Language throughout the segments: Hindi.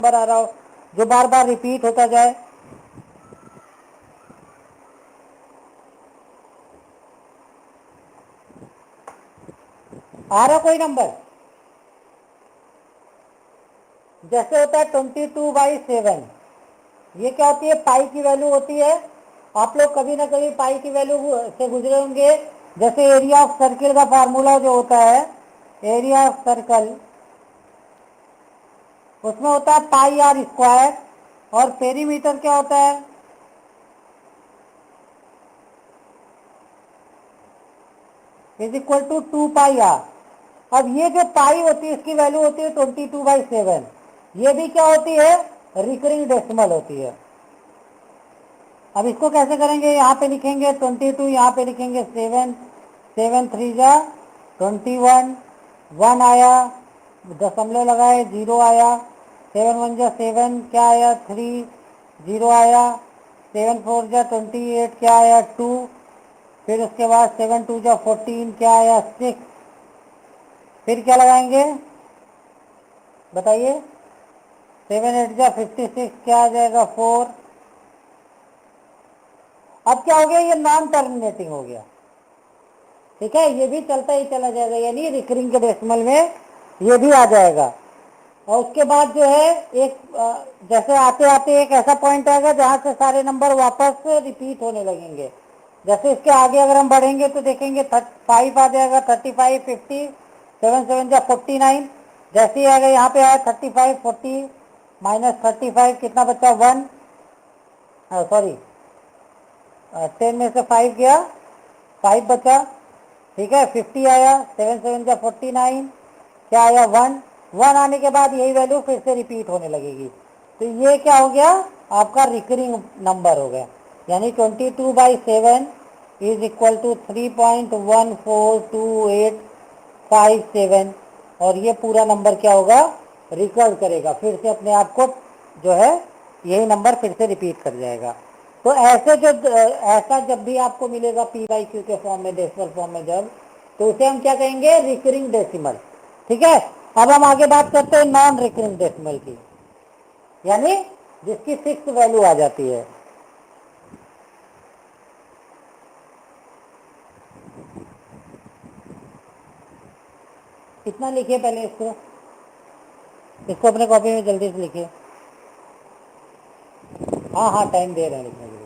नंबर आ रहा हो जो बार बार रिपीट होता जाए। आ रहा कोई नंबर? जैसे होता है 22/7, ये क्या होती है? पाई की वैल्यू होती है। आप लोग कभी ना कभी पाई की वैल्यू से गुजरे होंगे। जैसे एरिया ऑफ सर्किल का फार्मूला जो होता है, एरिया ऑफ सर्कल, उसमें होता है पाई आर स्क्वायर, और पेरीमीटर क्या होता है? Is equal to 2 pi r. अब ये जो पाई होती है इसकी वैल्यू होती है 22/7। ये भी क्या होती है? रिकरिंग डेसिमल होती है। अब इसको कैसे करेंगे? यहाँ पे लिखेंगे 22, यहाँ पे लिखेंगे 7, 7 3 जा 21, 1 आया, दशमलव लगाए, 0 आया, 7 1 जा 7, क्या आया? 3, 0 आया, 7 4 जा 28, क्या आया? 2, फिर उसके बाद 7 2 जा 14, क्या आया? 6, फिर क्या लगाएंगे बताइए? 7 8 जा 56, क्या आ जाएगा? 4। अब क्या हो गया? ये नॉन टर्मिनेटिंग हो गया। ठीक है, ये भी चलता ही चला जाएगा, यानी रिकरिंग के डेसिमल में ये भी आ जाएगा। और उसके बाद जो है एक जैसे आते आते एक ऐसा पॉइंट आएगा जहां से सारे नंबर वापस रिपीट होने लगेंगे। जैसे इसके आगे अगर हम बढ़ेंगे तो देखेंगे 5 आ जाएगा, 35 50, 7 7 जा 49। जैसे ही आएगा यहाँ पे आया 35 40 माइनस 35, कितना बचा? 1, सॉरी 10 में से 5 गया, 5 बचा। ठीक है, 50 आया, 7 7 जा 49, क्या आया? 1। 1 आने के बाद यही वैल्यू फिर से रिपीट होने लगेगी। तो ये क्या हो गया? आपका रिकरिंग नंबर हो गया, यानी 22/7 इज इक्वल टू 3.142857। और ये पूरा नंबर क्या होगा? रिकर्ड करेगा, फिर से अपने आप को जो है यही नंबर फिर से रिपीट कर जाएगा। तो ऐसा जब भी आपको मिलेगा p/q के फॉर्म में, डेसिमल फॉर्म में जब, तो उसे हम क्या कहेंगे? Recurring decimal. ठीक है, अब हम आगे बात करते हैं नॉन रिकरिंग डेसिमल की, यानी जिसकी फिक्स वैल्यू आ जाती है। कितना लिखिए पहले इसको अपने कॉपी में जल्दी से लिखिए। हाँ हाँ, टाइम दे रहे हैं लिखने के लिए।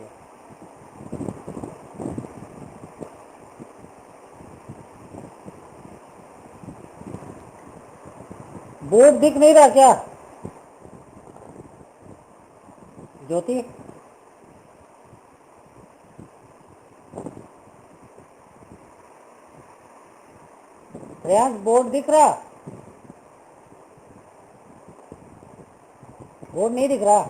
बोर्ड दिख नहीं रहा क्या ज्योति? रेयांश, बोर्ड दिख रहा? बोर्ड नहीं दिख रहा?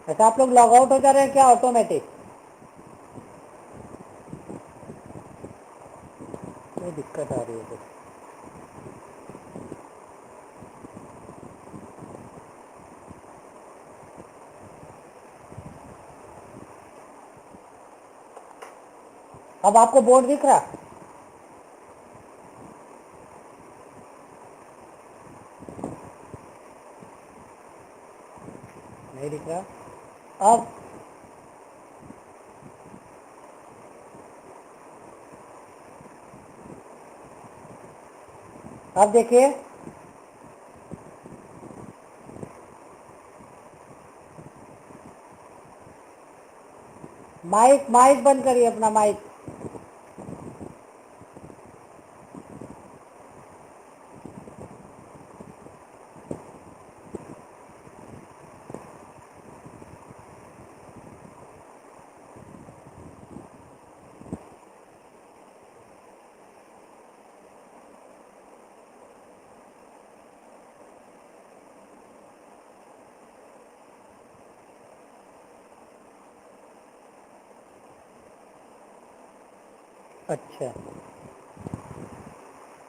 अच्छा, आप लोग लॉग आउट हो जा रहे हैं क्या ऑटोमेटिक? कोई दिक्कत आ रही है कुछ? अब आपको बोर्ड दिख रहा? नहीं दिख रहा। अब देखिए, माइक माइक बंद करिए अपना माइक। अच्छा,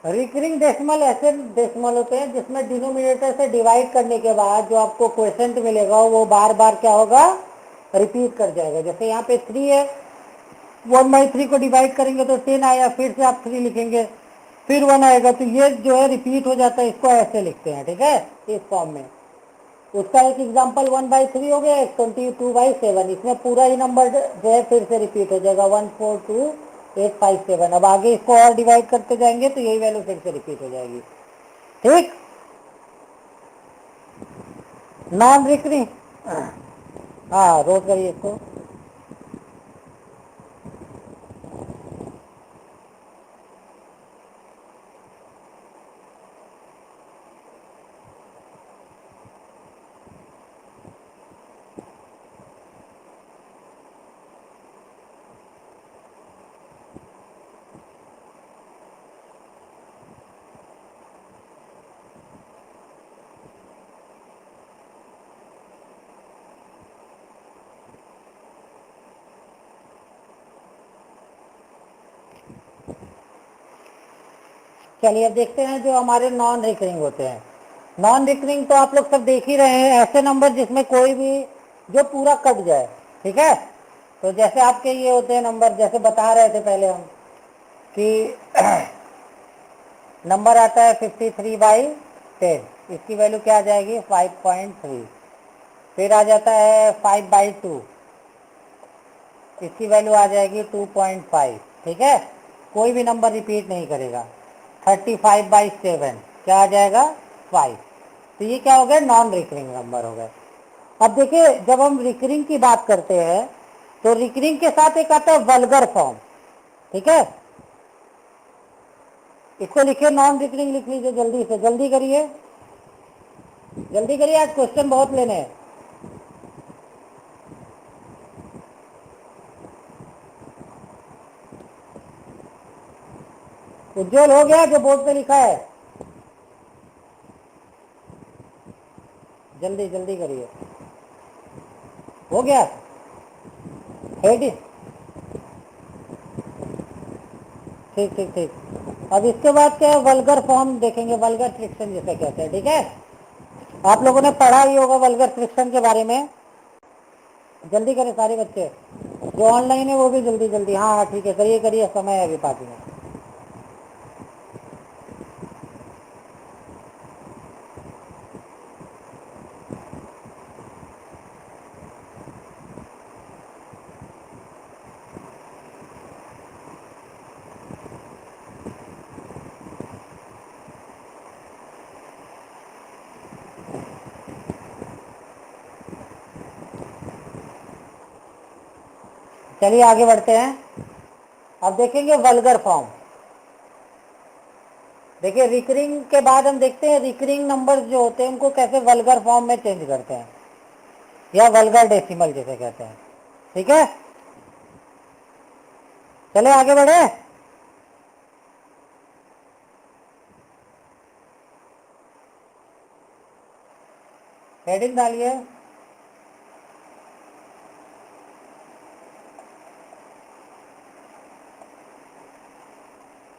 रिकरिंग डेसिमल ऐसे डेसिमल होते हैं जिसमें डिनोमिनेटर से डिवाइड करने के बाद जो आपको क्वोशेंट मिलेगा वो बार बार क्या होगा? रिपीट कर जाएगा। जैसे यहाँ पे 3 है, 1/3 को डिवाइड करेंगे तो 10 आया, फिर से आप 3 लिखेंगे, फिर 1 आएगा, तो ये जो है रिपीट हो जाता है, इसको ऐसे लिखते हैं, ठीक है, इस फॉर्म में। उसका एक एग्जाम्पल 1/3 हो गया, एक 22/7, इसमें पूरा ही नंबर जो है फिर से रिपीट हो जाएगा 142857। अब आगे इसको और डिवाइड करते जाएंगे तो यही वैल्यू फिर से रिपीट हो जाएगी, ठीक। नॉन रिकरिंग, हाँ रोज करिए इसको। चलिए अब देखते हैं जो हमारे नॉन रिकरिंग होते हैं। नॉन रिकरिंग तो आप लोग सब देख ही रहे हैं, ऐसे नंबर जिसमें कोई भी जो पूरा कट जाए, ठीक है। तो जैसे आपके ये होते हैं नंबर, जैसे बता रहे थे पहले हम कि नंबर आता है 53/10, इसकी वैल्यू क्या आ जाएगी 5.3। फिर आ जाता है 5/2, इसकी वैल्यू आ जाएगी 2.5, ठीक है। कोई भी नंबर रिपीट नहीं करेगा। 35/7 क्या आ जाएगा 5। तो ये क्या हो गया, नॉन रिकरिंग नंबर हो गए। अब देखिए जब हम रिकरिंग की बात करते हैं तो रिकरिंग के साथ एक आता है वल्गर फॉर्म, ठीक है। इसको लिखिए, नॉन रिकरिंग लिख लीजिए, जल्दी से जल्दी करिए, जल्दी करिए, आज क्वेश्चन बहुत लेने हैं। उज्जवल हो गया जो बोर्ड पे लिखा है, जल्दी जल्दी करिए, हो गया हेड, ठीक ठीक ठीक। अब इसके बाद क्या है, वल्गर फॉर्म देखेंगे, वल्गर फ्रिक्शन जिसे कहते हैं, ठीक है। आप लोगों ने पढ़ा ही होगा वल्गर फ्रिक्शन के बारे में। जल्दी करें सारे बच्चे, जो ऑनलाइन है वो भी जल्दी जल्दी, हाँ हाँ ठीक है, करिए करिए, समय है अभी 5 मिनट। चलिए आगे बढ़ते हैं। अब देखेंगे वल्गर फॉर्म। देखिए रिकरिंग के बाद हम देखते हैं रिकरिंग नंबर जो होते हैं उनको कैसे वल्गर फॉर्म में चेंज करते हैं, या वल्गर डेसिमल जिसे कहते हैं, ठीक है। चले आगे बढ़े। हेडिंग डालिए।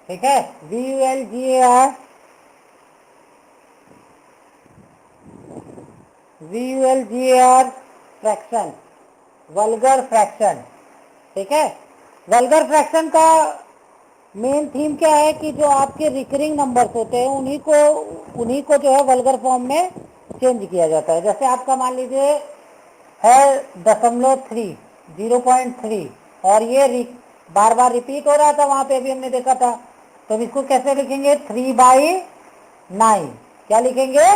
ठीक है, VULGAR, VULGAR fraction, vulgar fraction, ठीक है। वल्गर फ्रैक्शन का मेन थीम क्या है कि जो आपके रिकरिंग नंबर्स होते हैं उन्हीं को जो है वल्गर फॉर्म में चेंज किया जाता है। जैसे आपका मान लीजिए है 0.3, 0.3, और ये बार बार रिपीट हो रहा था, वहां पे भी हमने देखा था। तो इसको कैसे लिखेंगे, 3/9, क्या लिखेंगे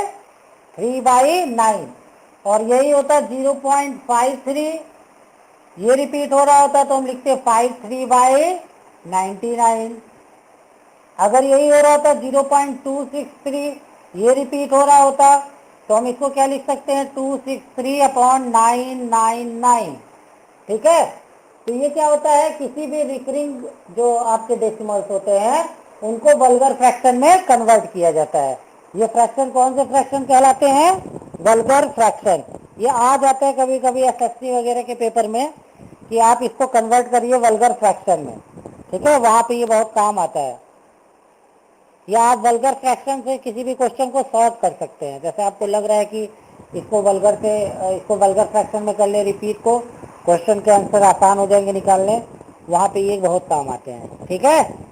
3/9। और यही होता 0.53, ये रिपीट हो रहा होता तो हम लिखते 53/99। अगर यही हो रहा होता 0.263, ये रिपीट हो रहा होता तो हम इसको क्या लिख सकते हैं 263/999, ठीक है। तो ये क्या होता है, किसी भी रिकरिंग जो आपके डेसिमल्स होते हैं उनको वल्गर फ्रैक्शन में कन्वर्ट किया जाता है। ये फ्रैक्शन कौन से फ्रैक्शन कहलाते हैं, वल्गर फ्रैक्शन। ये आ जाता है कभी कभी एसएससी वगैरह के पेपर में कि आप इसको कन्वर्ट करिए वल्गर फ्रैक्शन में, ठीक है, वहां पे ये बहुत काम आता है। या आप वल्गर फ्रैक्शन से किसी भी क्वेश्चन को सॉल्व कर सकते हैं। जैसे आपको लग रहा है कि इसको वल्गर फ्रैक्शन में कर ले रिपीट को, क्वेश्चन के आंसर आसान हो जाएंगे निकालने, वहां पे ये बहुत काम आते हैं, ठीक है।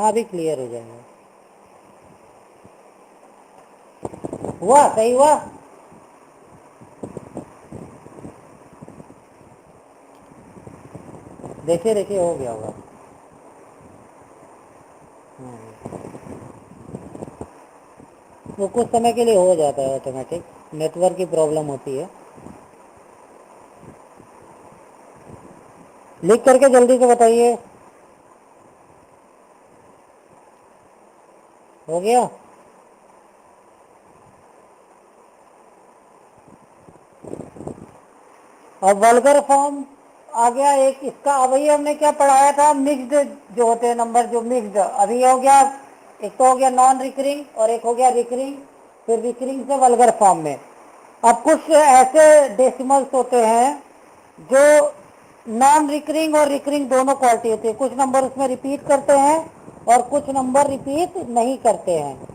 हाँ अभी क्लियर हो जाएगा। हुआ, सही हुआ। देखिए देखिए हो गया होगा। वो कुछ समय के लिए हो जाता है ऑटोमेटिक, नेटवर्क की प्रॉब्लम होती है। लिख करके जल्दी से बताइए। हो गया। और वल्गर फॉर्म आ गया एक इसका। अभी हमने क्या पढ़ाया था, मिक्स्ड जो होते हैं नंबर, जो मिक्स्ड। अभी हो गया, एक तो हो गया नॉन रिकरिंग और एक हो गया रिकरिंग, फिर रिकरिंग से वल्गर फॉर्म में। अब कुछ ऐसे डेसिमल्स होते हैं जो नॉन रिकरिंग और रिकरिंग दोनों क्वालिटी होती है। कुछ नंबर उसमें रिपीट करते हैं और कुछ नंबर रिपीट नहीं करते हैं।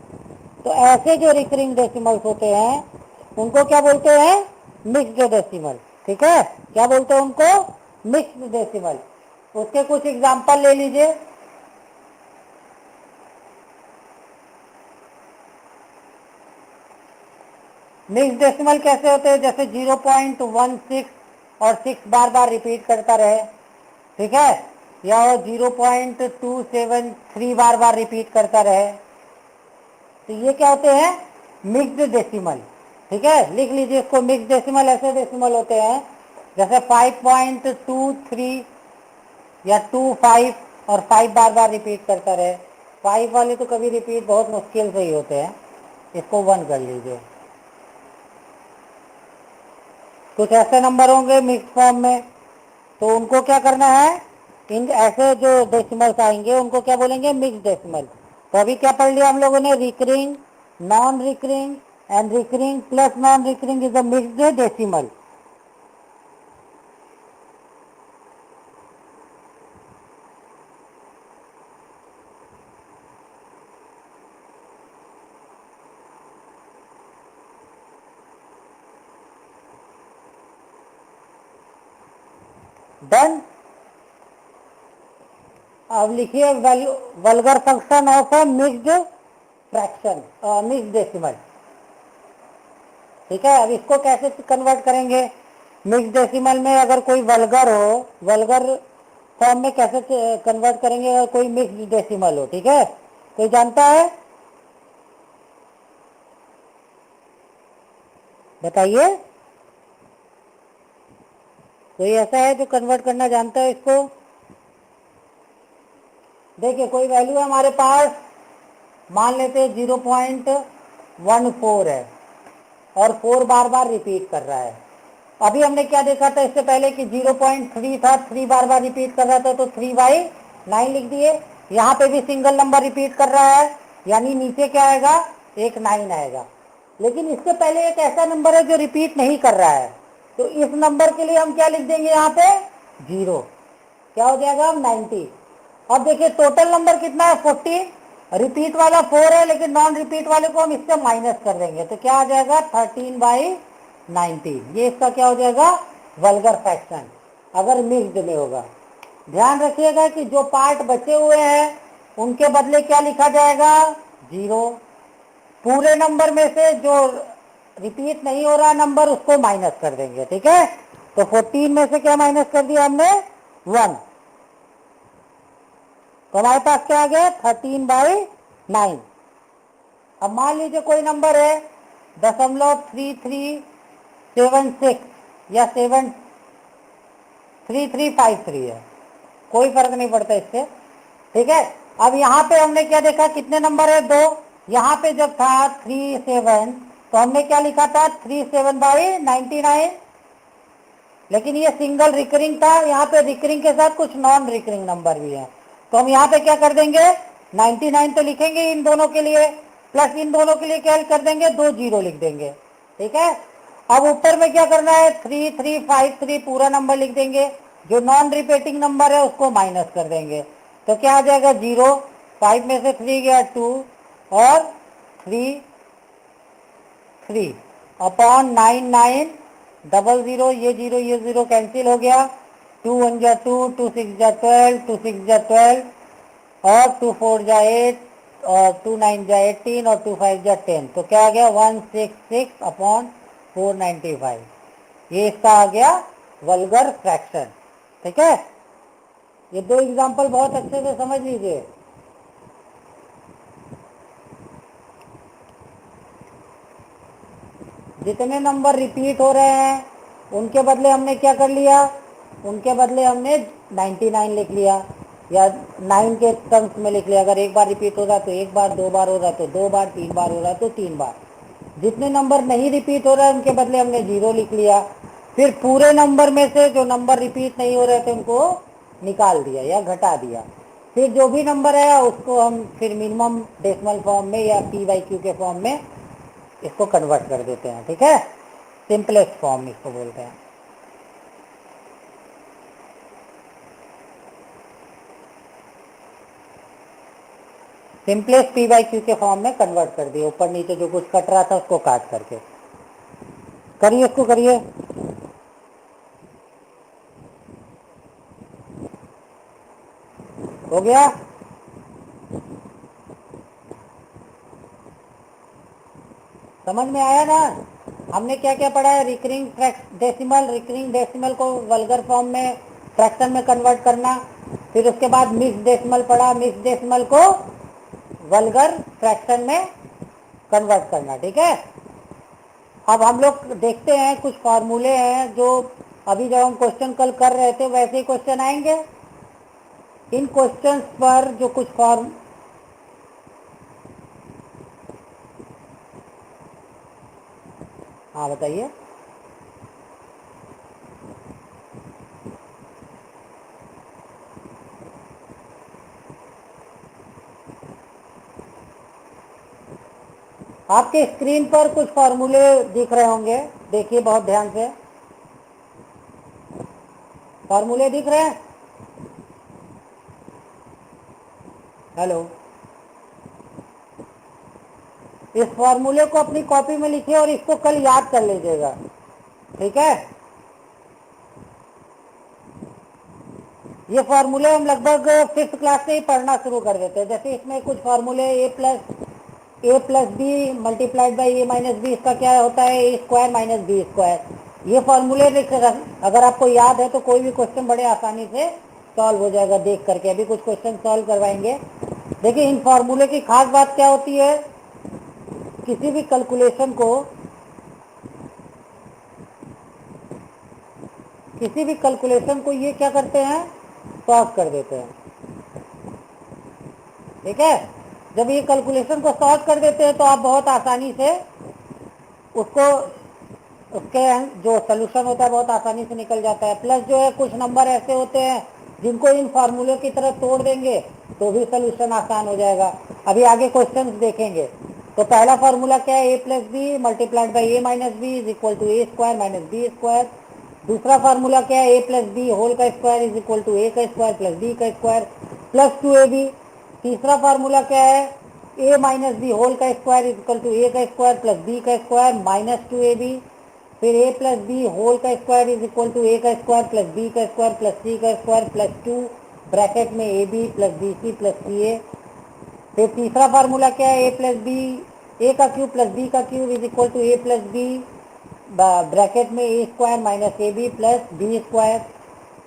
तो ऐसे जो रिकरिंग डेसिमल्स होते हैं उनको क्या बोलते हैं, मिक्स्ड डेसिमल। ठीक है, क्या बोलते हैं उनको, मिक्स्ड डेसिमल। उसके कुछ एग्जांपल ले लीजिए। मिक्स्ड डेसिमल कैसे होते हैं, जैसे 0.16 और 6 बार बार रिपीट करता रहे, ठीक है, या 0.273 बार बार रिपीट करता रहे, तो ये क्या होते हैं, मिक्स्ड डेसिमल। ठीक है, लिख लीजिए इसको। मिक्स्ड डेसिमल ऐसे डेसिमल होते हैं जैसे 5.23 या 25 और 5 बार बार रिपीट करता रहे। 5 वाले तो कभी रिपीट बहुत मुश्किल से ही होते हैं, इसको 1 कर लीजिए। कुछ ऐसे नंबर होंगे मिक्स फॉर्म में, तो उनको क्या करना है, इन ऐसे जो डेसिमल्स आएंगे उनको क्या बोलेंगे, मिक्स डेसिमल। तो अभी क्या पढ़ लिया हम लोगों ने, recurring, non recurring and recurring plus non recurring is a mixed decimal. Done. अब लिखिए value, vulgar function of a mixed fraction, mixed decimal. ठीक है, अब इसको कैसे कन्वर्ट करेंगे मिक्स डेसिमल में, अगर कोई वल्गर हो, वल्गर फॉर्म में कैसे कन्वर्ट करेंगे अगर कोई मिक्स डेसिमल हो। ठीक है, कोई जानता है, बताइए। कोई ऐसा है जो कन्वर्ट करना जानता है इसको। देखिए कोई वैल्यू है हमारे पास, मान लेते हैं 0.14 है और 4 बार बार रिपीट कर रहा है। अभी हमने क्या देखा था इससे पहले कि 0.3 था, 3 बार बार रिपीट कर रहा था, तो 3/9 लिख दिए। यहाँ पे भी सिंगल नंबर रिपीट कर रहा है, यानी नीचे क्या आएगा, एक 9 आएगा। लेकिन इससे पहले एक ऐसा नंबर है जो रिपीट नहीं कर रहा है, तो इस नंबर के लिए हम क्या लिख देंगे, यहाँ पे 0, क्या हो जाएगा 90। अब देखिए टोटल नंबर कितना है, 14। रिपीट वाला 4 है, लेकिन नॉन रिपीट वाले को हम इससे माइनस कर देंगे, तो क्या आ जाएगा 13/90। ये इसका क्या हो जाएगा, वल्गर फ्रैक्शन, अगर मिक्स्ड में होगा। ध्यान रखिएगा कि जो पार्ट बचे हुए हैं उनके बदले क्या लिखा जाएगा, 0। पूरे नंबर में से जो रिपीट नहीं हो रहा नंबर उसको माइनस कर देंगे। ठीक है, तो 14 में से क्या माइनस कर दिया हमने, 1। तो हमारे पास क्या आ गया, 13/9। अब मान लीजिए कोई नंबर है 0.3376 या 73353 है, कोई फर्क नहीं पड़ता इससे। ठीक है, अब यहाँ पे हमने क्या देखा, कितने नंबर है, 2। यहाँ पे जब था 37, तो हमने क्या लिखा था, 37/99। लेकिन ये सिंगल रिकरिंग था, यहाँ पे रिकरिंग के साथ कुछ नॉन रिकरिंग नंबर भी है, तो हम यहाँ पे क्या कर देंगे, 99 तो लिखेंगे इन दोनों के लिए, प्लस इन दोनों के लिए क्या कर देंगे, 2 0 लिख देंगे। ठीक है, अब ऊपर में क्या करना है, 3353 पूरा नंबर लिख देंगे, जो नॉन रिपीटिंग नंबर है उसको माइनस कर देंगे, तो क्या आ जाएगा 0। 5 में से 3 गया 2 और 3 3 अपॉन 9900, ये 0 कैंसिल हो गया, 2 1 जा 2, 2 6 जा 12, 2 6 जा 12, और 2 4 जा 8 और 2 9 जा 18 और 2 5 जा 10, तो क्या आ गया 166 अपॉन 495। ये इसका आ गया वल्गर फ्रैक्शन। ठीक है, ये दो एग्जांपल बहुत अच्छे से समझ लीजिए। जितने नंबर रिपीट हो रहे हैं उनके बदले हमने क्या कर लिया, उनके बदले हमने 99 लिख लिया या 9 के टर्म्स में लिख लिया। अगर एक बार रिपीट हो रहा तो एक बार, दो बार हो रहा तो दो बार, तीन बार हो रहा तो तीन बार। जितने नंबर नहीं रिपीट हो रहा है उनके बदले हमने 0 लिख लिया। फिर पूरे नंबर में से जो नंबर रिपीट नहीं हो रहे थे उनको निकाल दिया या घटा दिया। फिर जो भी नंबर है उसको हम फिर मिनिमम डेसिमल फॉर्म में या p/q के फॉर्म में इसको कन्वर्ट कर देते हैं। ठीक है, सिंपलेस्ट फॉर्म इसको बोलते हैं। सिंपलेस्ट p/q के फॉर्म में कन्वर्ट कर दिए, ऊपर नीचे जो कुछ कट रहा था उसको काट करके। करिए इसको, करिए। हो गया। समझ में आया ना? हमने क्या क्या पढ़ा है, रिकरिंग डेसिमल को वल्गर फॉर्म में फ्रैक्शन में कन्वर्ट करना। फिर उसके बाद मिक्स डेसिमल पढ़ा, मिक्स डेसिमल को वल्गर फ्रैक्शन में कन्वर्ट करना। ठीक है, अब हम लोग देखते हैं कुछ फॉर्मूले हैं जो अभी जब हम क्वेश्चन कल कर रहे थे वैसे ही क्वेश्चन आएंगे। इन क्वेश्चंस पर जो कुछ फॉर्म, हाँ बताइए। आपके स्क्रीन पर कुछ फॉर्मूले दिख रहे होंगे, देखिए बहुत ध्यान से। फॉर्मूले दिख रहे हैं? हेलो, इस फॉर्मूले को अपनी कॉपी में लिखिए और इसको कल याद कर लीजिएगा। ठीक है, ये फॉर्मूले हम लगभग 5th क्लास से ही पढ़ना शुरू कर देते हैं। जैसे इसमें कुछ फॉर्मूले A plus B multiplied by A minus B, इसका क्या होता है, A square minus B square. ये फॉर्मूले अगर आपको याद है तो कोई भी क्वेश्चन बड़े आसानी से सॉल्व हो जाएगा देख करके। अभी कुछ क्वेश्चन सॉल्व करवाएंगे। देखिए इन फॉर्मूले की खास बात क्या होती है, किसी भी कैलकुलेशन को ये क्या करते हैं, सॉल्व कर देते हैं। ठीक है, जब ये कैलकुलेशन को सॉल्व कर देते हैं तो आप बहुत आसानी से उसको, उसके जो सोल्यूशन होता है बहुत आसानी से निकल जाता है। प्लस जो है कुछ नंबर ऐसे होते हैं जिनको इन फार्मूले की तरह तोड़ देंगे तो भी सोल्यूशन आसान हो जाएगा। अभी आगे क्वेश्चंस देखेंगे। तो पहला फार्मूला क्या है, A plus B multiplied by A minus B is equal to A square minus B square. दूसरा फार्मूला क्या है, ए प्लस बी होल का square is equal to A का स्क्वायर प्लस बी का स्क्वायर प्लस 2ab। तीसरा फार्मूला क्या है, ए माइनस बी होल का square is equal to A का स्क्वायर प्लस बी का स्क्वायर माइनस 2ab। फिर ए प्लस बी होल का square is equal to A का स्क्वायर प्लस बी का स्क्वायर प्लस सी का स्क्वायर प्लस 2 ब्रैकेट में A B plus B C plus C A. फिर तीसरा फार्मूला क्या है, ए प्लस बी ए का क्यूब प्लस बी का cube is equal to A plus B bracket में A square minus A B plus B square.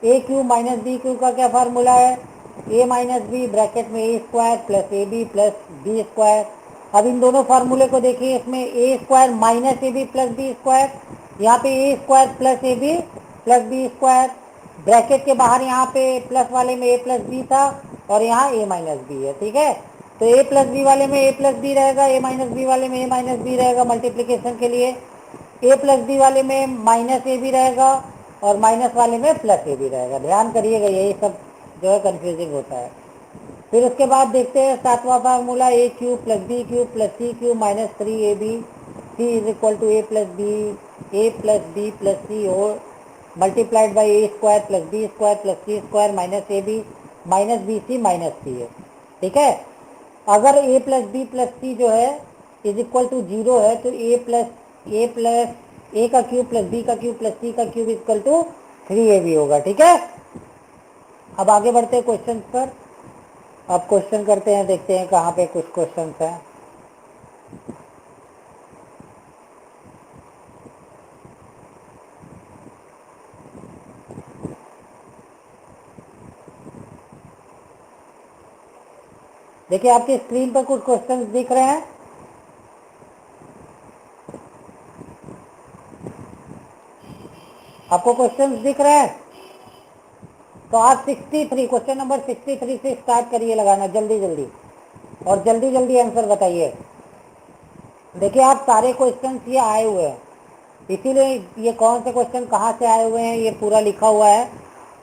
A cube minus B cube का क्या फार्मूला है, ए माइनस बी ब्रैकेट में A square plus A B plus B square. अब इन दोनों फार्मूले को देखिए, इसमें A square minus A B plus B square, यहाँ पे A square plus A B plus B square, bracket के बाहर यहाँ पे प्लस वाले में ए प्लस बी था और यहाँ ए माइनस बी है। ठीक है, तो ए प्लस बी वाले में ए प्लस बी रहेगा, ए माइनस बी वाले में ए माइनस बी रहेगा मल्टीप्लीकेशन के लिए। ए प्लस बी वाले में माइनस ए बी रहेगा और माइनस वाले में प्लस ए बी रहेगा। ध्यान करिएगा, यही सब जो है कन्फ्यूजिंग होता है। फिर उसके बाद देखते हैं सातवां formula, A cube plus B cube plus C cube minus 3ab C is equal to A plus B plus C और multiplied by A square plus B square plus C square minus A B minus B C minus C है। ठीक है, अगर A plus B plus C जो है इज इक्वल टू 0 है तो ए का क्यूब प्लस बी का क्यूब प्लस सी का क्यूब इक्वल टू 3ab होगा। ठीक है, अब आगे बढ़ते हैं क्वेश्चन पर। अब क्वेश्चन करते हैं, देखते हैं कहाँ पे कुछ क्वेश्चन हैं। देखिए आपकी स्क्रीन पर कुछ क्वेश्चंस दिख रहे हैं। आपको क्वेश्चंस दिख रहे हैं? तो आप 63 क्वेश्चन नंबर 63 से स्टार्ट करिए लगाना जल्दी जल्दी, और जल्दी जल्दी आंसर बताइए। देखिए आप सारे क्वेश्चंस ये आए हुए हैं, इसीलिए ये कौन से क्वेश्चन कहाँ से आए हुए हैं ये पूरा लिखा हुआ है।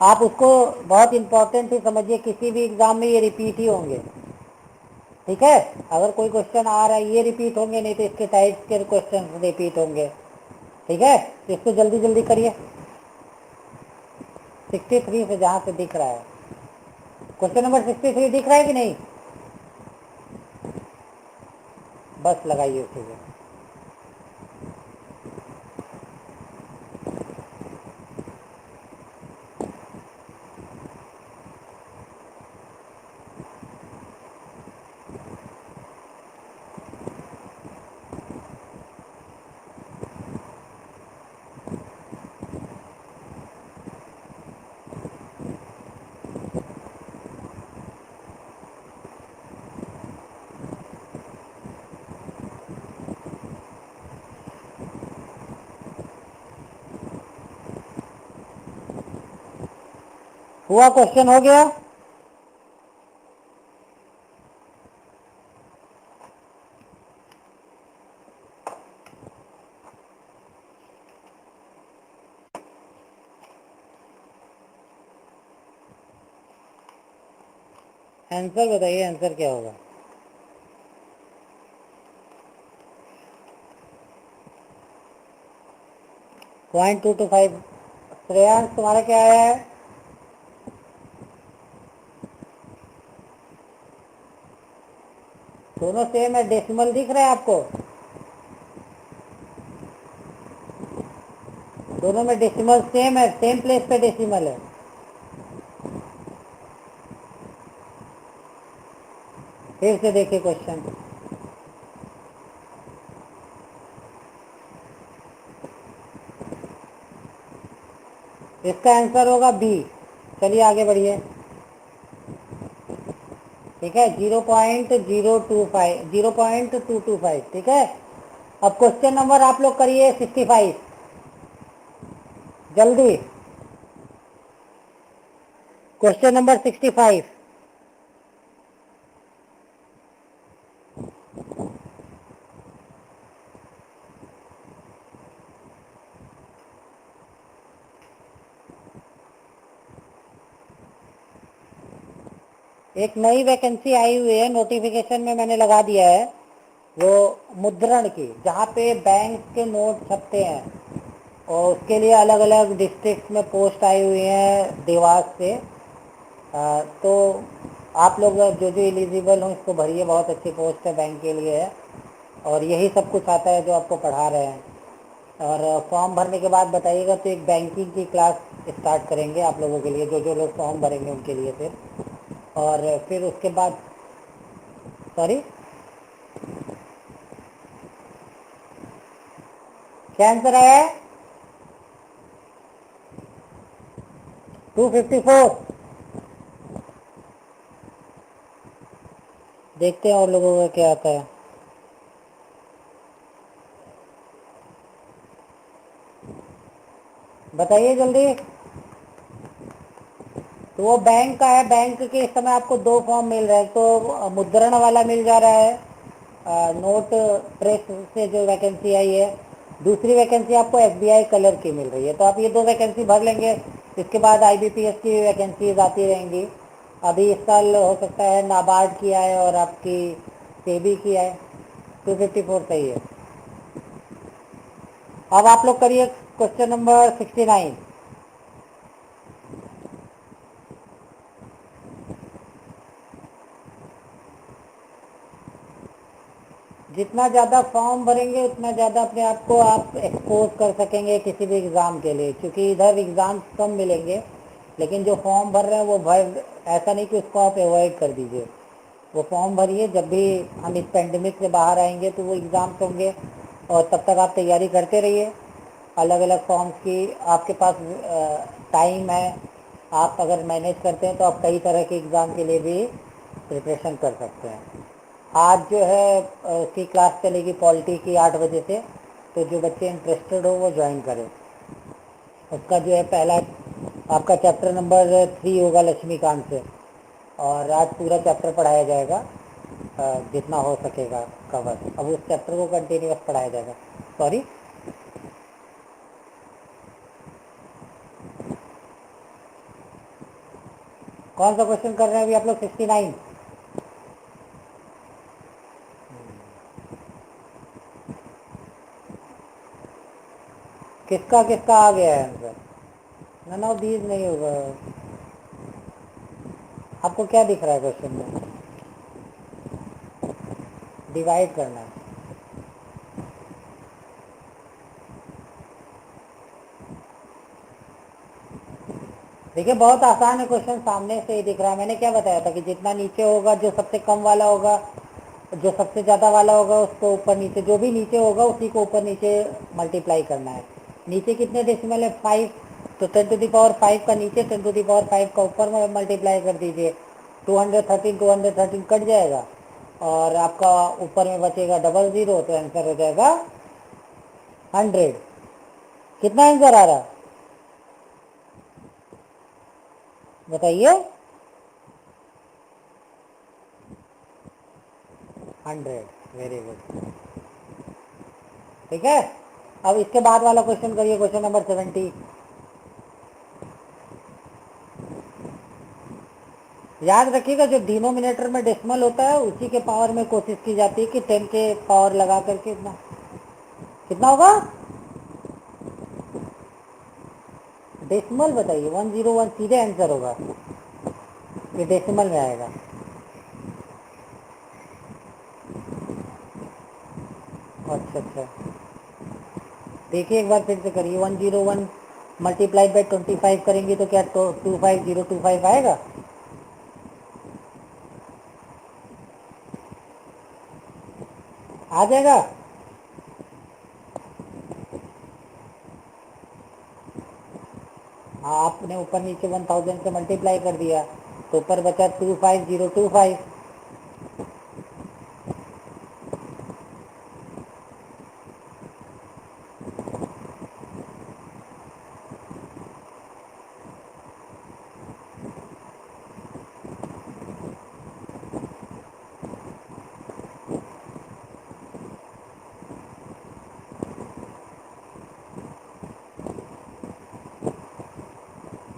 आप उसको बहुत इंपॉर्टेंट ही समझिए, किसी भी एग्जाम में ये रिपीट ही होंगे। ठीक है, अगर कोई क्वेश्चन आ रहा है ये रिपीट होंगे, नहीं तो इसके टाइप्स के क्वेश्चन रिपीट होंगे। ठीक है, तो इसको जल्दी जल्दी करिए। 63 से जहाँ से दिख रहा है, क्वेश्चन नंबर 63 दिख रहा है कि नहीं? बस लगाइए उसी पे। हुआ, क्वेश्चन हो गया? आंसर बताइए, आंसर क्या होगा? .225। श्रेयांश तुम्हारा क्या आया है? दोनों सेम है, डेसिमल दिख रहा है आपको? दोनों में डेसिमल सेम है, सेम प्लेस पे डेसिमल है। फिर से देखिए क्वेश्चन। इसका आंसर होगा बी। चलिए आगे बढ़िए। ठीक है, 0.025, 0.225। ठीक है, अब क्वेश्चन नंबर आप लोग करिए 65 जल्दी। Question number 65। एक नई वैकेंसी आई हुई है, नोटिफिकेशन में मैंने लगा दिया है, वो मुद्रण की, जहाँ पे बैंक के नोट छपते हैं, और उसके लिए अलग अलग डिस्ट्रिक्ट में पोस्ट आई हुई हैं देवास से। तो आप लोग जो जो एलिजिबल हो इसको भरिए, बहुत अच्छी पोस्ट है, बैंक के लिए है, और यही सब कुछ आता है जो आपको पढ़ा रहे हैं। और फॉर्म भरने के बाद बताइएगा, तो एक बैंकिंग की क्लास स्टार्ट करेंगे आप लोगों के लिए, जो जो लोग फॉर्म भरेंगे उनके लिए फिर। और फिर उसके बाद, सॉरी क्या आंसर आया है? 254। देखते हैं और लोगों का क्या आता है। बताइए जल्दी। तो वो बैंक का है, बैंक के इस समय आपको 2 फॉर्म मिल रहे हैं। तो मुद्रण वाला मिल जा रहा है, नोट प्रेस से जो वैकेंसी आई है। दूसरी वैकेंसी आपको एसबीआई कलर की मिल रही है, तो आप ये 2 वैकेंसी भर लेंगे। इसके बाद आईबीपीएस की वैकेंसीज आती रहेंगी। अभी इस साल हो सकता है नाबार्ड की आए और आपकी सेबी की आए। 254 सही है। अब आप लोग करिए क्वेश्चन नंबर 69। जितना ज़्यादा फॉर्म भरेंगे उतना ज़्यादा अपने आप को आप एक्सपोज कर सकेंगे किसी भी एग्ज़ाम के लिए, क्योंकि इधर एग्ज़ाम कम मिलेंगे, लेकिन जो फॉर्म भर रहे हैं वो भर ऐसा नहीं कि उसको आप अवॉइड कर दीजिए, वो फॉर्म भरिए। जब भी हम इस पेंडेमिक से बाहर आएंगे तो वो एग्ज़ाम्स होंगे, और तब तक आप तैयारी करते रहिए अलग अलग फॉर्म्स की। आपके पास टाइम है, आप अगर मैनेज करते हैं तो आप कई तरह के एग्ज़ाम के लिए भी प्रिपरेशन कर सकते हैं। आज जो है उसकी क्लास चलेगी पॉलिटी की 8 बजे से, तो जो बच्चे इंटरेस्टेड हो वो ज्वाइन करें। उसका जो है पहला आपका चैप्टर नंबर 3 होगा लक्ष्मीकांत से, और आज पूरा चैप्टर पढ़ाया जाएगा जितना हो सकेगा कवर। अब उस चैप्टर को कंटिन्यूअस पढ़ाया जाएगा। सॉरी, कौन सा क्वेश्चन कर रहे हैं अभी आप लोग? 69। किसका किसका आ गया है आंसर? नन ऑफ दीज नहीं होगा। आपको क्या दिख रहा है क्वेश्चन में? डिवाइड करना है। देखिए बहुत आसान है क्वेश्चन, सामने से ही दिख रहा है। मैंने क्या बताया था कि जितना नीचे होगा, जो सबसे कम वाला होगा, जो सबसे ज़्यादा वाला होगा उसको ऊपर नीचे, जो भी नीचे होगा उसी को ऊपर नीचे मल्टीप्लाई करना है। नीचे कितने डेसिमल है? 5, तो 10⁵ का नीचे 10⁵ का ऊपर में मल्टीप्लाई कर दीजिए। 213 कट जाएगा, और आपका ऊपर में बचेगा 00, तो आंसर हो जाएगा 100। कितना आंसर आ रहा बताइए? 100। Very good. ठीक है, अब इसके बाद वाला क्वेश्चन करिए, क्वेश्चन नंबर 70। याद रखिएगा जो डिनोमिनेटर में डेसिमल होता है उसी के पावर में कोशिश की जाती है कि 10 के पावर लगा करके इतना कितना होगा। डेसिमल बताइए, 101 सीधे आंसर होगा, ये डेसिमल में आएगा। अच्छा अच्छा, देखिए एक बार फिर से करिए। 101 मल्टीप्लाइड बाई 25 करेंगे तो क्या 25025 आएगा? आ जाएगा। हाँ, आपने ऊपर नीचे 1000 से मल्टीप्लाई कर दिया तो ऊपर बचा 25025।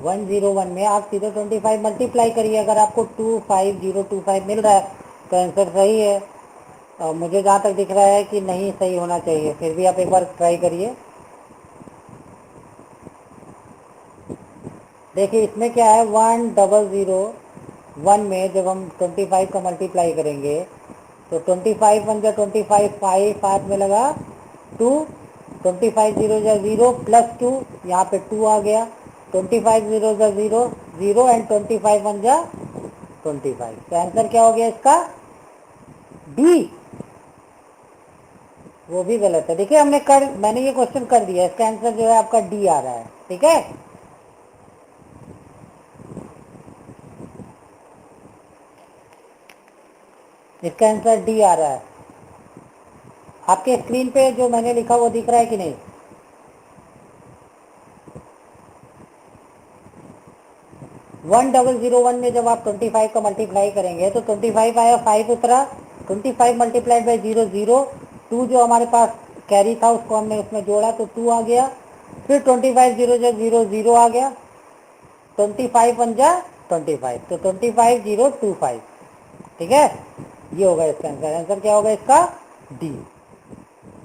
101 में आप सीधे 25 मल्टीप्लाई करिए। अगर आपको 25025 मिल रहा है तो आंसर सही है। और मुझे जहाँ तक दिख रहा है कि नहीं सही होना चाहिए, फिर भी आप एक बार ट्राई करिए। देखिए इसमें क्या है, 1001 में जब हम 25 का मल्टीप्लाई करेंगे तो 25 वन जा 25, 5 हाथ में लगा 2, 25 जीरो जा 0 प्लस 2, यहाँ पे 2 आ गया। 25 जीरो जा 0, 0 एंड 25 वन जा 25, तो आंसर क्या हो गया इसका? डी। वो भी गलत है। देखिए मैंने ये क्वेश्चन कर दिया, इसका आंसर जो है आपका डी आ रहा है। ठीक है, इसका आंसर डी आ रहा है। आपके स्क्रीन पे जो मैंने लिखा वो दिख रहा है कि नहीं? 1001 में जब आप 25 का मल्टीप्लाई करेंगे तो 25 आया, 5 उतरा, 25 मल्टीप्लाइड बाई 0 0, 2 जो हमारे पास कैरी था उसको हमने उसमें जोड़ा तो 2 आ गया। फिर 25 जीरो जा 0 0 आ गया, 25 वन जा 25, तो 25025। ठीक है, ये होगा इसका आंसर। आंसर क्या होगा इसका? डी।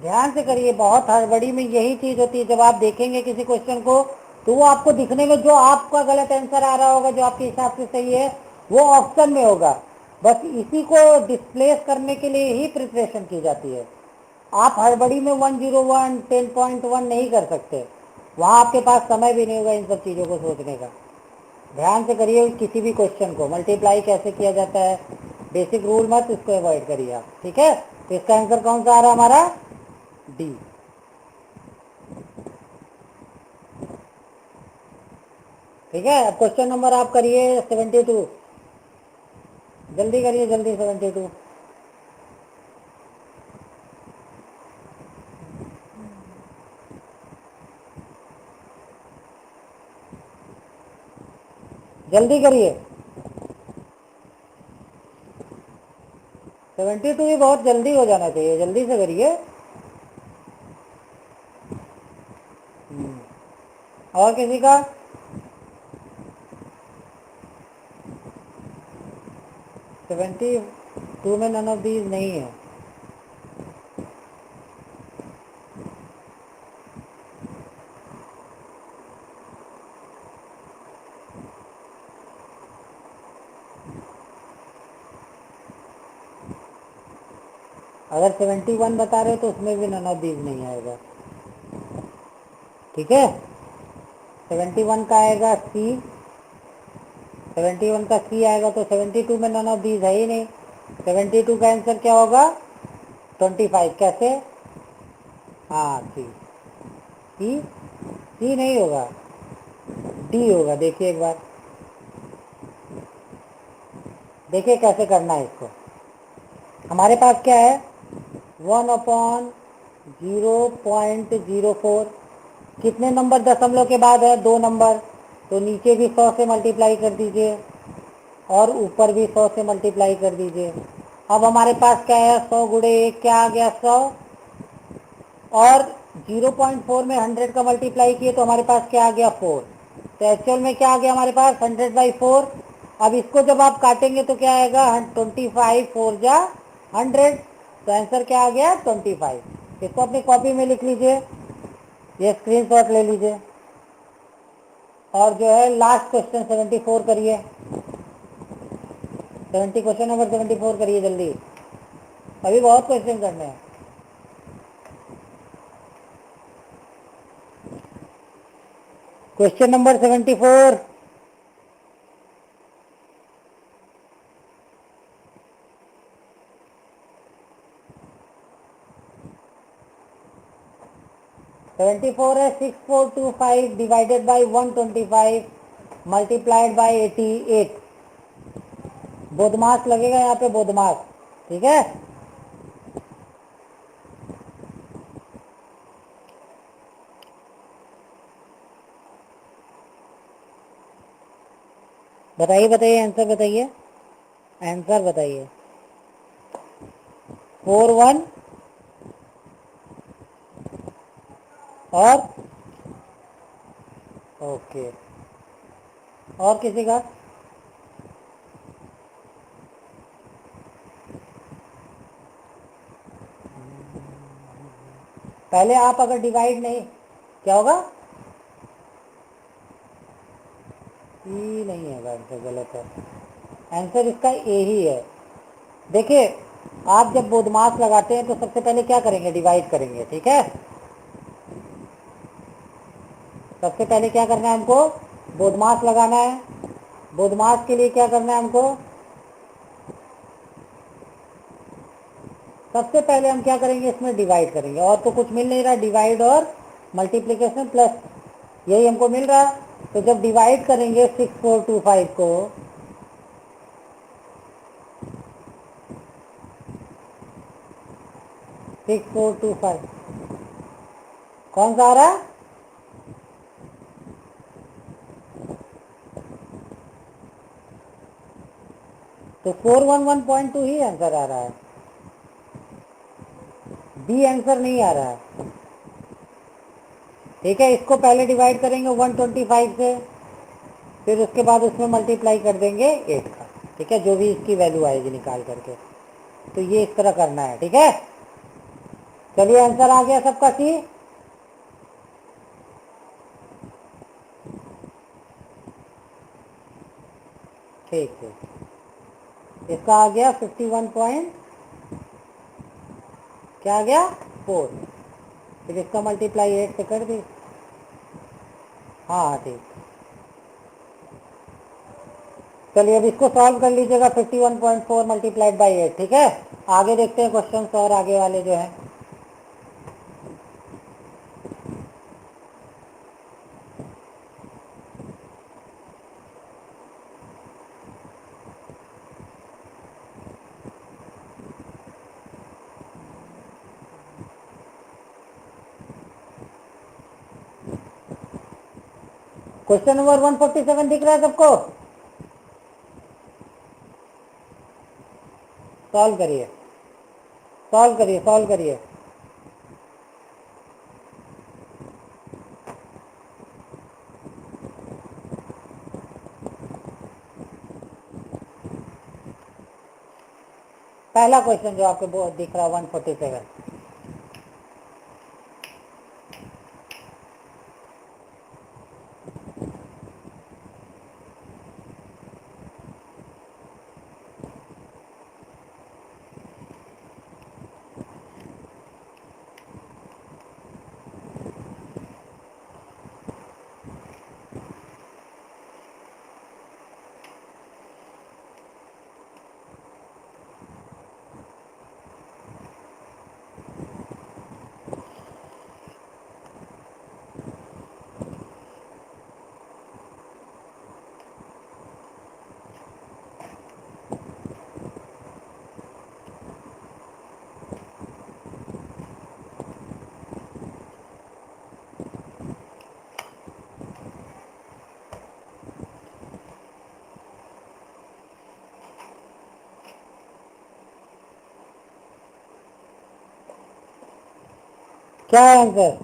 ध्यान से करिए, बहुत हड़बड़ी में यही चीज होती है। जब आप देखेंगे किसी क्वेश्चन को तो वो आपको दिखने में जो आपका गलत आंसर आ रहा होगा, जो आपके हिसाब से सही है, वो ऑप्शन में होगा। बस इसी को डिस्प्लेस करने के लिए ही प्रिपरेशन की जाती है। आप हड़बड़ी में 101 10.1 नहीं कर सकते, वहां आपके पास समय भी नहीं होगा इन सब चीजों को सोचने का। ध्यान से करिए किसी भी क्वेश्चन को, मल्टीप्लाई कैसे किया जाता है, बेसिक रूल मत इसको अवॉइड करिए आप, ठीक है। तो इसका आंसर कौन सा आ रहा हमारा, डी। ठीक है, अब क्वेश्चन नंबर आप करिए 72, जल्दी करिए जल्दी 72। जल्दी करिए, 72 भी बहुत जल्दी हो जाना चाहिए, जल्दी से करिए। और किसी का, सेवेंटी टू में नन ऑफ दीज नहीं है। अगर 71 बता रहे हो तो उसमें भी नन ऑफ दीज नहीं आएगा, ठीक है। 71 का आएगा सी, 71 का सी आएगा, तो 72 में नन ऑफ दीज है ही नहीं। 72 का आंसर क्या होगा, 25। कैसे, हाँ सी, सी, सी नहीं होगा, डी होगा। देखिए एक बार, देखिए कैसे करना है इसको। हमारे पास क्या है, 1/0.04। कितने नंबर दशमलव के बाद है, 2 नंबर, तो नीचे भी 100 से मल्टीप्लाई कर दीजिए और ऊपर भी 100 से मल्टीप्लाई कर दीजिए। अब हमारे पास क्या है, 100 गुणे 1 क्या आ गया, 100, और 0.4 में 100 का मल्टीप्लाई किए तो हमारे पास क्या आ गया, 4। तो एक्चुअल में क्या आ गया हमारे पास, 100/4। अब इसको जब आप काटेंगे तो क्या आएगा, 25 4 जा 100, तो आंसर क्या आ गया, 25। इसको अपनी कॉपी में लिख लीजिए, ये स्क्रीनशॉट ले लीजिए। और जो है लास्ट क्वेश्चन 74 करिए, क्वेश्चन नंबर 74 करिए जल्दी, अभी बहुत क्वेश्चन करने हैं। क्वेश्चन नंबर 74, है 6425 डिवाइडेड बाई 125 मल्टीप्लाइड बाई 88। बोधमास लगेगा यहाँ पे, बोधमास, ठीक है। बताइए बताइए, आंसर बताइए, आंसर बताइए। 41 और ओके, और किसी का, पहले आप अगर डिवाइड नहीं, क्या होगा, ई नहीं है आंसर, गलत है आंसर, इसका ए ही है। देखिए, आप जब बोधमास लगाते हैं तो सबसे पहले क्या करेंगे, डिवाइड करेंगे, ठीक है। सबसे पहले क्या करना है हमको, बोधमास लगाना है। बोधमास के लिए क्या करना है हमको, सबसे पहले हम क्या करेंगे, इसमें डिवाइड करेंगे, और तो कुछ मिल नहीं रहा, डिवाइड और मल्टीप्लिकेशन प्लस यही हमको मिल रहा है। तो जब डिवाइड करेंगे 6425 को, सिक्स फोर टू फाइव कौन सा आ रहा है, तो 411.2 ही आंसर आ रहा है, बी आंसर नहीं आ रहा है, ठीक है। इसको पहले डिवाइड करेंगे 125 से, फिर उसके बाद उसमें मल्टीप्लाई कर देंगे 8 का, ठीक है, जो भी इसकी वैल्यू आएगी निकाल करके। तो ये इस तरह करना है, ठीक है। चलिए आंसर आ गया सबका सी, ठीक है। इसका आ गया 51 पॉइंट, क्या आ गया, 4। फिर इसका मल्टीप्लाई 8 से कर दी, हाँ हाँ ठीक। चलिए अब इसको सॉल्व कर लीजिएगा 51.4 मल्टीप्लाइड बाई 8, ठीक है। आगे देखते हैं क्वेश्चन और आगे वाले जो है। क्वेश्चन नंबर 147 दिख रहा है सबको? सॉल्व करिए, सॉल्व करिए, सॉल्व करिए। पहला क्वेश्चन जो आपको दिख रहा है 147। क्या है आंसर?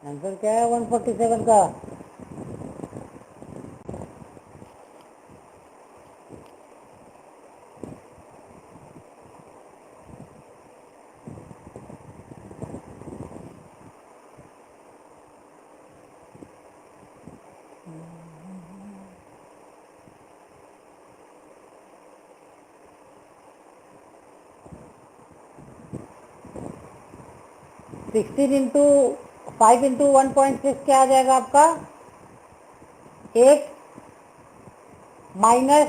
आंसर क्या है 147 का? सिक्सटीन इंटू 5 इंटू 1.6 क्या आ जाएगा आपका? 8 माइनस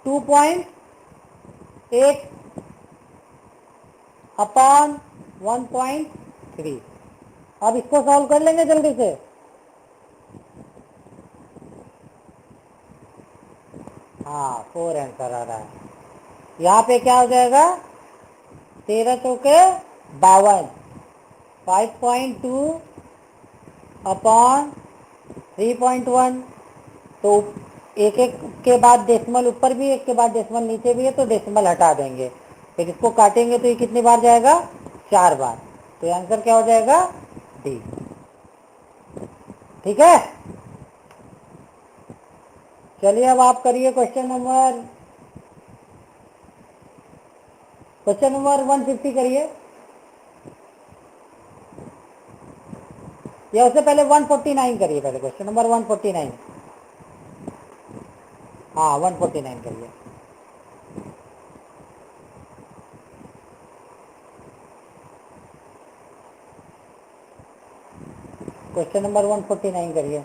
2.8 अपॉन 1.3। अब इसको सॉल्व कर लेंगे जल्दी से। हाँ 4 आंसर आ रहा है। यहाँ पे क्या हो जाएगा? 13 चौके 52, 5.2 अपॉन 3.1। तो एक एक के बाद डेसिमल ऊपर भी, एक के बाद डेसिमल नीचे भी है, तो डेसिमल हटा देंगे। फिर इसको काटेंगे तो ये कितनी बार जाएगा? 4 बार। तो आंसर क्या हो जाएगा? डी। ठीक है, चलिए अब आप करिए क्वेश्चन नंबर 150 करिए, या उससे पहले 149 करिए। पहले क्वेश्चन नंबर 149। हाँ 149 करिए। क्वेश्चन नंबर 149 करिए।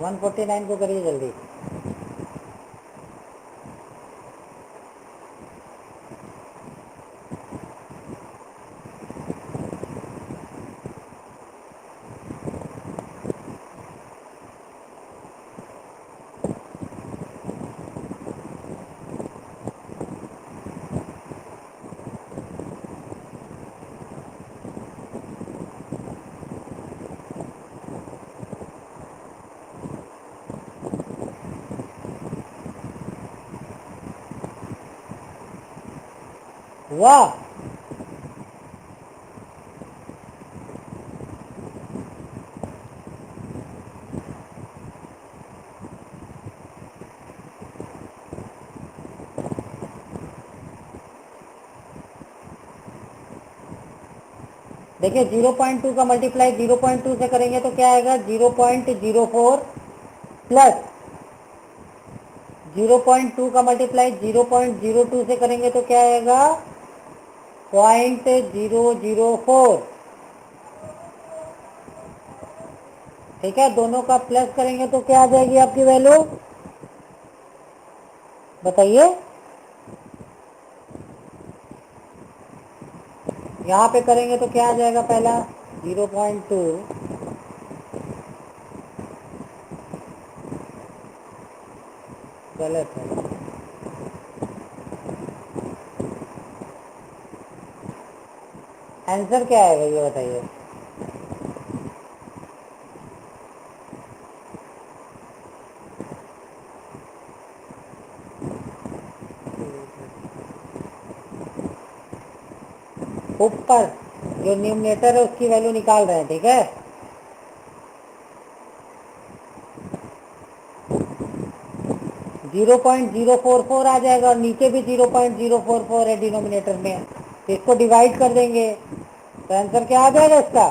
वन 149 को करिए जल्दी। वाह, देखिए 0.2 का मल्टीप्लाई 0.2 से करेंगे तो क्या आएगा 0.04 प्लस 0.2 का मल्टीप्लाई 0.02 से करेंगे तो क्या आएगा 0.004। ठीक है, दोनों का प्लस करेंगे तो क्या आ जाएगी आपकी वैल्यू बताइए। यहाँ पे करेंगे तो क्या आ जाएगा पहला 0.2 गलत है। आंसर क्या आएगा ये बताइए। ऊपर जो न्यूमरेटर है उसकी वैल्यू निकाल रहे हैं, ठीक है। 0.044 आ जाएगा और नीचे भी 0.044 है डिनोमिनेटर में, तो इसको डिवाइड कर देंगे तो आंसर क्या आ जाएगा इसका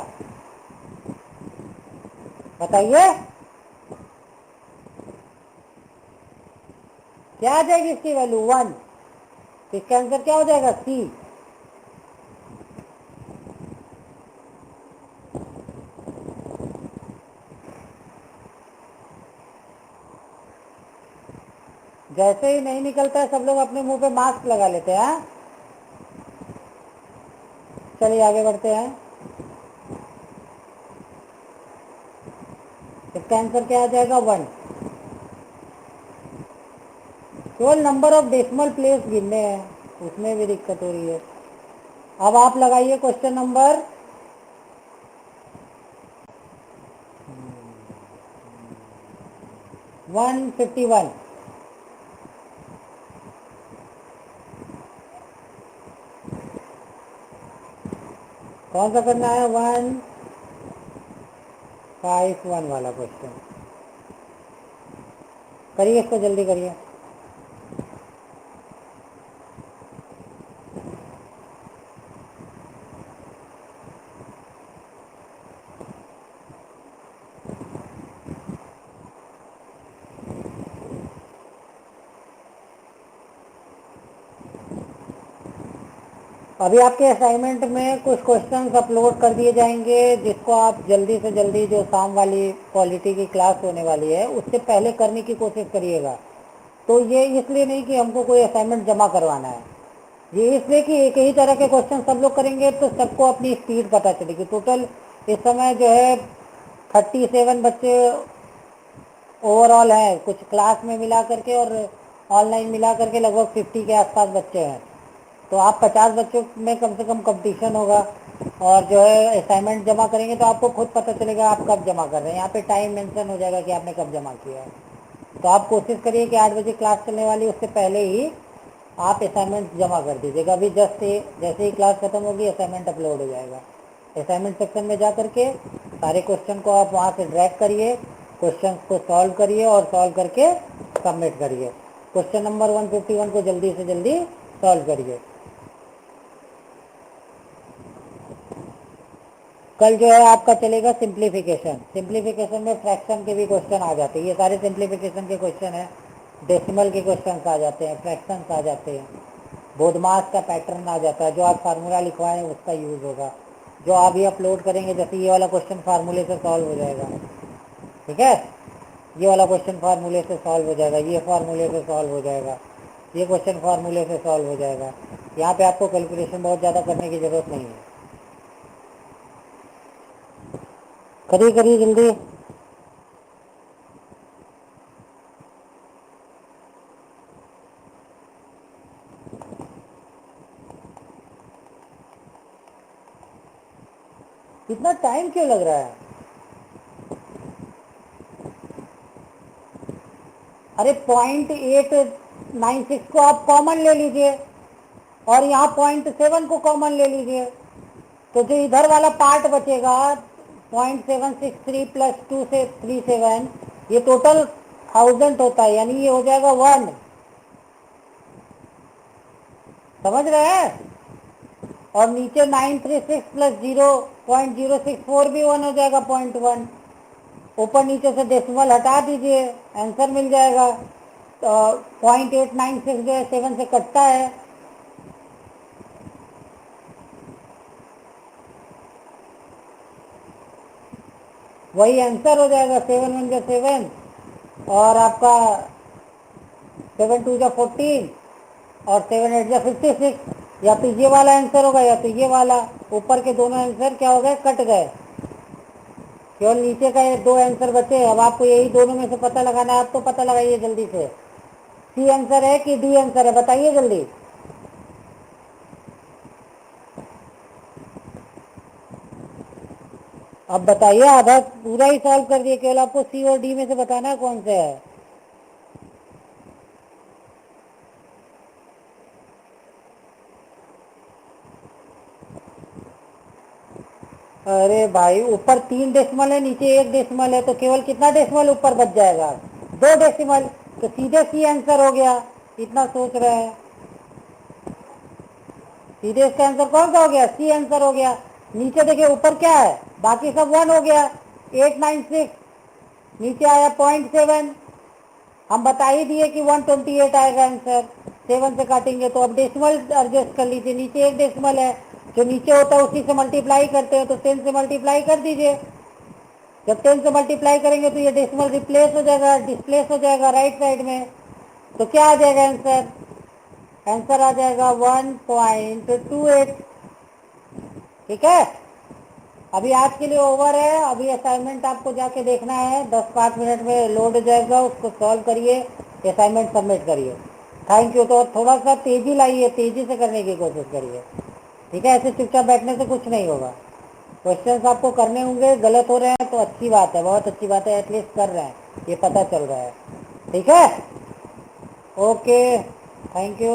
बताइए। क्या आ जाएगी इसकी वैल्यू 1, तो इसका आंसर क्या हो जाएगा सी। जैसे ही नहीं निकलता है सब लोग अपने मुंह पे मास्क लगा लेते हैं। चलिए आगे बढ़ते हैं। इसका आंसर क्या आ जाएगा 1। केवल नंबर ऑफ डेसिमल प्लेस गिनने हैं उसमें भी दिक्कत हो रही है। अब आप लगाइए क्वेश्चन नंबर 151। कौन सा करना है 151 वाला क्वेश्चन। करिए इसको जल्दी करिए। अभी आपके असाइनमेंट में कुछ क्वेश्चंस अपलोड कर दिए जाएंगे जिसको आप जल्दी से जल्दी जो शाम वाली क्वालिटी की क्लास होने वाली है उससे पहले करने की कोशिश करिएगा। तो ये इसलिए नहीं कि हमको कोई असाइनमेंट जमा करवाना है, ये इसलिए कि एक ही तरह के क्वेश्चन सब लोग करेंगे तो सबको अपनी स्पीड पता चलेगी। टोटल इस समय जो है 37 बच्चे ओवरऑल है, कुछ क्लास में मिला करके और ऑनलाइन मिला करके लगभग 50 के आसपास बच्चे हैं। तो आप 50 बच्चों में कम से कम कंपटीशन होगा और जो है असाइनमेंट जमा करेंगे तो आपको खुद पता चलेगा आप कब जमा कर रहे हैं। यहाँ पे टाइम मेंशन हो जाएगा कि आपने कब जमा किया है। तो आप कोशिश करिए कि 8 बजे क्लास चलने वाली उससे पहले ही आप असाइनमेंट जमा कर दीजिएगा। अभी जैसे ही क्लास खत्म होगी असाइनमेंट अपलोड हो जाएगा। असाइनमेंट सेक्शन में जा करके सारे क्वेश्चन को आप वहाँ से ड्रैग करिए, क्वेश्चन को सॉल्व करिए और सॉल्व करके सबमिट करिए। क्वेश्चन नंबर 151 को जल्दी से जल्दी सॉल्व करिए। कल जो है आपका चलेगा सिंप्लीफिकेशन। सिंप्लीफिकेशन में फ्रैक्शन के भी क्वेश्चन आ जाते हैं, ये सारे सिंप्लीफिकेशन के क्वेश्चन हैं। डेसिमल के क्वेश्चन आ जाते हैं, फ्रैक्शंस आ जाते हैं, बोधमास का पैटर्न आ जाता है। जो आप फार्मूला लिखवाएं उसका यूज़ होगा। जो आप ही अपलोड करेंगे जैसे ये वाला क्वेश्चन फार्मूले से सॉल्व हो जाएगा, ठीक है। ये वाला क्वेश्चन फार्मूले से सॉल्व हो जाएगा, ये फार्मूले से सॉल्व हो जाएगा, ये क्वेश्चन फार्मूले से सॉल्व हो जाएगा। यहाँ पे आपको कैलकुलेशन बहुत ज़्यादा करने की ज़रूरत नहीं है। करिए करिए जल्दी। इतना टाइम क्यों लग रहा है? अरे 0.896 को आप कॉमन ले लीजिए और यहाँ 0.7 को कॉमन ले लीजिए, तो जो इधर वाला पार्ट बचेगा 0.763 प्लस 2 से 37 ये टोटल 1000 होता है, यानी ये हो जाएगा 1। समझ रहे हैं? और नीचे 936 प्लस 0 0.064 भी 1 हो जाएगा, 0.1। ऊपर नीचे से डेसिमल हटा दीजिए, आंसर मिल जाएगा। तो 0.896 जो है 7 से कटता है, वही आंसर हो जाएगा। 7 1 जो 7, और आपका 7 2 जो 14, और 7 8 जो 56। या तो ये वाला आंसर होगा या तो ये वाला। ऊपर के दोनों आंसर क्या हो गए, कट गए, केवल नीचे का ये दो आंसर बचे। अब आपको यही दोनों में से पता लगाना है। आप तो पता लगाइए जल्दी से, सी आंसर है कि डी आंसर है, बताइए जल्दी। अब बताइए, आधा पूरा ही सॉल्व कर दिए, केवल आपको सी और डी में से बताना है कौन से है। अरे भाई, ऊपर 3 डेसिमल है, नीचे 1 डेसिमल है, तो केवल कितना डेसिमल ऊपर बच जाएगा, 2 डेसिमल। तो सीधे सी आंसर हो गया। इतना सोच रहे हैं, सीधे इसका आंसर कौन सा हो गया, सी आंसर हो गया। नीचे देखिए ऊपर क्या है, बाकी सब 1 हो गया, 896। नीचे आया 0.7, हम बता ही दिए कि 128 आएगा आंसर। 7 से काटेंगे तो अब डेसिमल एडजस्ट कर लीजिए, नीचे 1 डेसिमल है, जो नीचे होता है उसी से मल्टीप्लाई करते हैं, तो 10 से मल्टीप्लाई कर दीजिए। जब 10 से मल्टीप्लाई करेंगे तो ये डेसिमल रिप्लेस हो जाएगा, डिस्प्लेस हो जाएगा राइट साइड में। तो क्या आ जाएगा आंसर, आंसर आ जाएगा 1.28। ठीक है, अभी आज के लिए ओवर है। अभी असाइनमेंट आपको जाके देखना है, 10 5 मिनट में लोड हो जाएगा, उसको सॉल्व करिए, असाइनमेंट सबमिट करिए। Thank you. तो थोड़ा सा तेजी लाइए, तेजी से करने की कोशिश करिए। ठीक है, ऐसे चुपचाप बैठने से कुछ नहीं होगा। क्वेश्चंस आपको करने होंगे, गलत हो रहे हैं तो अच्छी बात है, बहुत अच्छी बात है, एटलीस्ट कर रहे हैं, ये पता चल रहा है। ठीक है, ओके, थैंक यू।